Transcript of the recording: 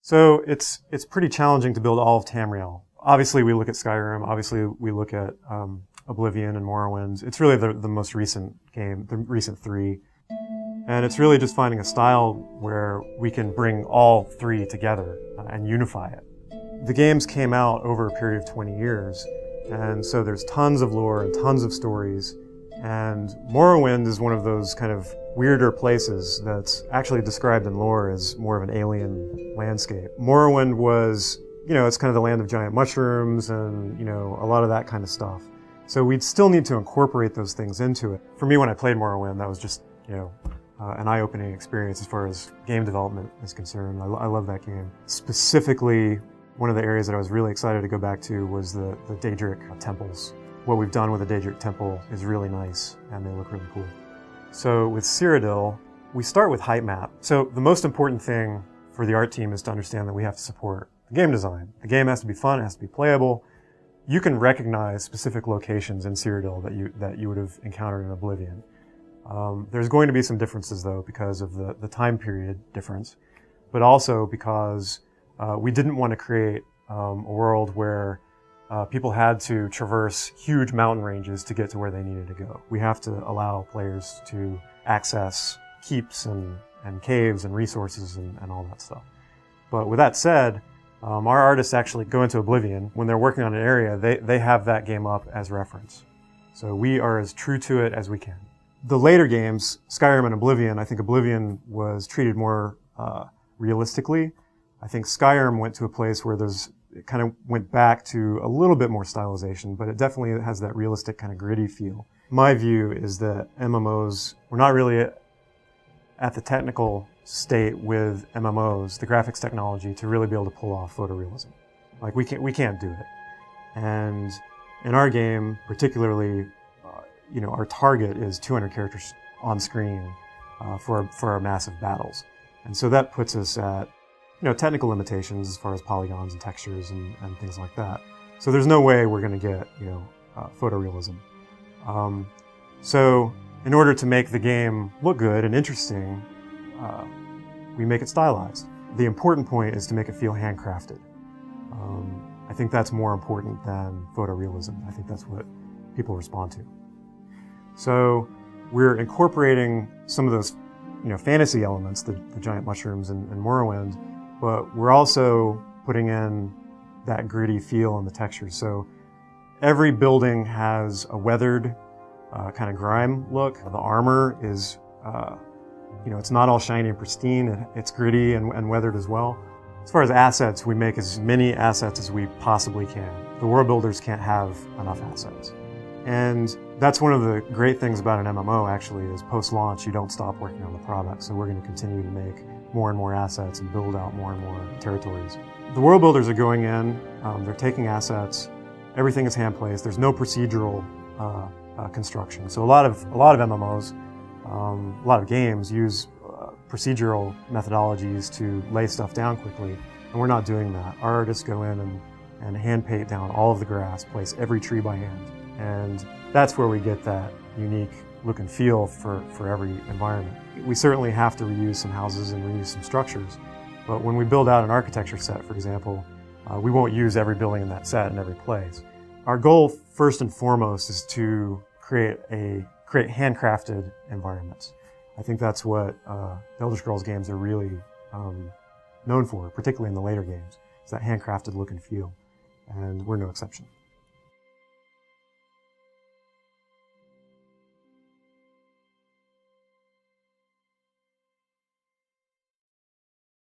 So it's pretty challenging to build all of Tamriel. Obviously, we look at Skyrim. Obviously, we look at Oblivion and Morrowind. It's really the most recent game, the recent three. And it's really just finding a style where we can bring all three together and unify it. The games came out over a period of 20 years, and so there's tons of lore and tons of stories. And Morrowind is one of those kind of weirder places that's actually described in lore as more of an alien landscape. Morrowind was, it's kind of the land of giant mushrooms and, a lot of that kind of stuff. So we'd still need to incorporate those things into it. For me, when I played Morrowind, that was just, an eye-opening experience as far as game development is concerned. I love that game. Specifically, one of the areas that I was really excited to go back to was the Daedric temples. What we've done with the Daedric temple is really nice, and they look really cool. So with Cyrodiil, we start with height map. So the most important thing for the art team is to understand that we have to support the game design. The game has to be fun, it has to be playable. You can recognize specific locations in Cyrodiil that you would have encountered in Oblivion. There's going to be some differences though because of the time period difference, but also because we didn't want to create a world where people had to traverse huge mountain ranges to get to where they needed to go. We have to allow players to access keeps and caves and resources and all that stuff. But with that said, our artists actually go into Oblivion. When they're working on an area, they have that game up as reference. So we are as true to it as we can. The later games, Skyrim and Oblivion, I think Oblivion was treated more realistically. I think Skyrim went to a place where it kind of went back to a little bit more stylization, but it definitely has that realistic kind of gritty feel. My view is that MMOs, we're not really at the technical state with MMOs, the graphics technology, to really be able to pull off photorealism. Like we can't do it. And in our game, particularly, our target is 200 characters on screen for our massive battles. And so that puts us at technical limitations as far as polygons and textures and things like that. So there's no way we're going to get, photorealism. So in order to make the game look good and interesting, we make it stylized. The important point is to make it feel handcrafted. I think that's more important than photorealism. I think that's what people respond to. So we're incorporating some of those, fantasy elements, the giant mushrooms and Morrowind, but we're also putting in that gritty feel and the textures. So every building has a weathered kind of grime look. The armor is, it's not all shiny and pristine. It's gritty and weathered as well. As far as assets, we make as many assets as we possibly can. The world builders can't have enough assets. And that's one of the great things about an MMO, actually, is post-launch, you don't stop working on the product. So we're going to continue to make more and more assets and build out more and more territories. The world builders are going in, they're taking assets, everything is hand-placed, there's no procedural construction. So a lot of MMOs, a lot of games use procedural methodologies to lay stuff down quickly, and we're not doing that. Our artists go in and hand paint down all of the grass, place every tree by hand. And that's where we get that unique look and feel for every environment. We certainly have to reuse some houses and reuse some structures, but when we build out an architecture set, for example, we won't use every building in that set in every place. Our goal, first and foremost, is to create handcrafted environments. I think that's what the Elder Scrolls games are really known for, particularly in the later games, is that handcrafted look and feel, and we're no exception.